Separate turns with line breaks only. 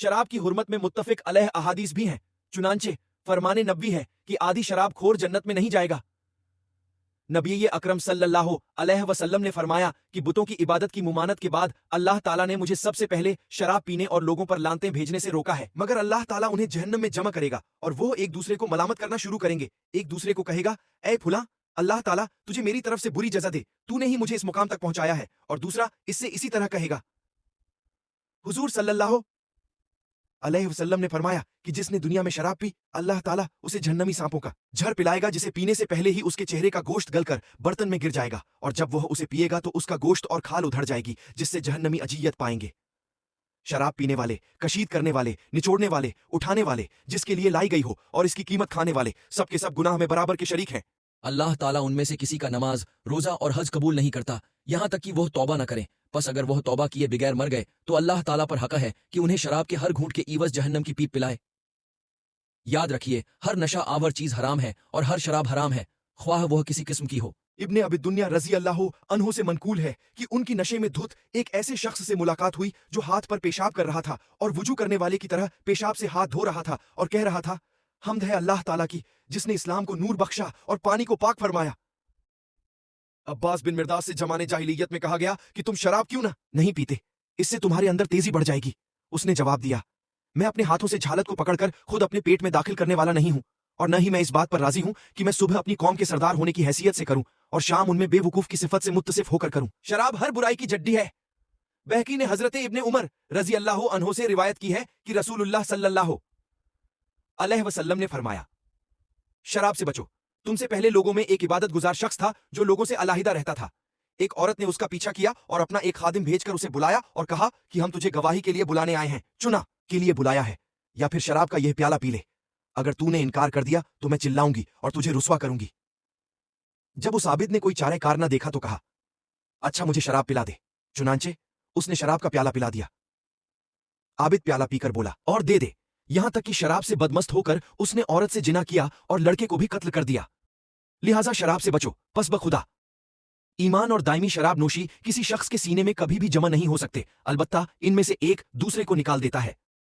शराब की हुर्मत में मुत्तफिक अलह अहादीस भी हैं। चुनांचे फरमाने नबवी है कि आदि शराब खोर जन्नत में नहीं जाएगा। नबी अकरम सल्लल्लाहु अलैहि वसल्लम ने फरमाया कि बुतों की इबादत की मुमानत के बाद अल्लाह ताला ने मुझे सबसे पहले शराब पीने और लोगों पर लानतें भेजने से रोका है, मगर अल्लाह ताला उन्हें जहन्नम में जमा करेगा और वो एक दूसरे को मलामत करना शुरू करेंगे। एक दूसरे को कहेगा, ए फुला, अल्लाह ताला तुझे मेरी तरफ से बुरी जजा दे, तूने ही मुझे इस मुकाम तक पहुंचाया है। और दूसरा इससे इसी तरह कहेगा। हुजूर सल्लल्लाहु अलैहि वसल्लम ने फरमाया कि जिसने दुनिया में शराब पी, अल्लाह ताला उसे जहन्नमी सांपों का झर पिलाएगा, जिसे पीने से पहले ही उसके चेहरे का गोश्त गलकर बर्तन में गिर जाएगा, और जब वह उसे पिएगा तो उसका गोश्त और खाल उधड़ जाएगी, जिससे जहन्नमी अजियत पाएंगे। शराब पीने वाले, कशीद करने वाले, निचोड़ने वाले, उठाने वाले, जिसके लिए लाई गई हो, और इसकी कीमत खाने वाले, सब के सब गुनाह में बराबर के शरीक हैं।
अल्लाह ताला उनमें से किसी का नमाज, रोजा और हज कबूल नहीं करता यहाँ तक कि वह तौबा न करें। बस अगर वह तौबा किए बगैर मर गए तो अल्लाह ताला पर हक है कि उन्हें शराब के हर घूंट के ईवज जहन्नम की पीप पिलाए। याद रखिए, हर नशा आवर चीज हराम है और हर शराब हराम है, ख्वाह वह किसी किस्म की हो।
इब्ने अबी दुनिया रजी अल्लाह अन्हु से मनकूल है कि उनकी नशे में धुत एक ऐसे शख्स से मुलाकात हुई जो हाथ पर पेशाब कर रहा था और वुजू करने वाले की तरह पेशाब से हाथ धो रहा था और कह रहा था, हम्द है अल्लाह ताला की जिसने इस्लाम को नूर बख्शा और पानी को पाक फरमाया। अब्बास बिन मिर्दास से जमाने जाहिलियत में कहा गया कि तुम शराब क्यों ना नहीं पीते, इससे तुम्हारे अंदर तेजी बढ़ जाएगी। उसने जवाब दिया, मैं अपने हाथों से झालत को पकड़कर खुद अपने पेट में दाखिल करने वाला नहीं हूं, और न ही मैं इस बात पर राजी हूं कि मैं सुबह अपनी कौम के सरदार होने की हैसियत से करूं और शाम उनमें बेवकूफ की सिफत से मुत्तसिफ होकर करूं। शराब हर बुराई की जड्डी है। बहकी ने हजरत इब्ने उमर रजी अल्लाह अन्हो से रिवायत की है कि रसूलुल्लाह सल्लल्लाहु अलैहि वसल्लम ने फरमाया, शराब से बचो। तुमसे पहले लोगों में एक इबादत गुजार शख्स था जो लोगों से अलहदा रहता था। एक औरत ने उसका पीछा किया और अपना एक खादिम भेजकर उसे बुलाया और कहा कि हम तुझे गवाही के लिए बुलाने आए हैं, चुना के लिए बुलाया है या फिर शराब का यह प्याला पी ले। अगर तूने इनकार कर दिया तो मैं चिल्लाऊंगी और तुझे रुस्वा करूंगी। जब उस आबिद ने कोई चारे कार न देखा तो कहा, अच्छा मुझे शराब पिला दे। चुनांचे उसने शराब का प्याला पिला दिया। आबिद प्याला पीकर बोला, और दे दे। यहां तक कि शराब से बदमस्त होकर उसने औरत से जिना किया और लड़के को भी कत्ल कर दिया। लिहाजा शराब से बचो, पस बखुदा। ईमान और दायमी शराब नोशी किसी शख्स के सीने में कभी भी जमा नहीं हो सकते, अलबत्ता इनमें से एक दूसरे को निकाल देता है।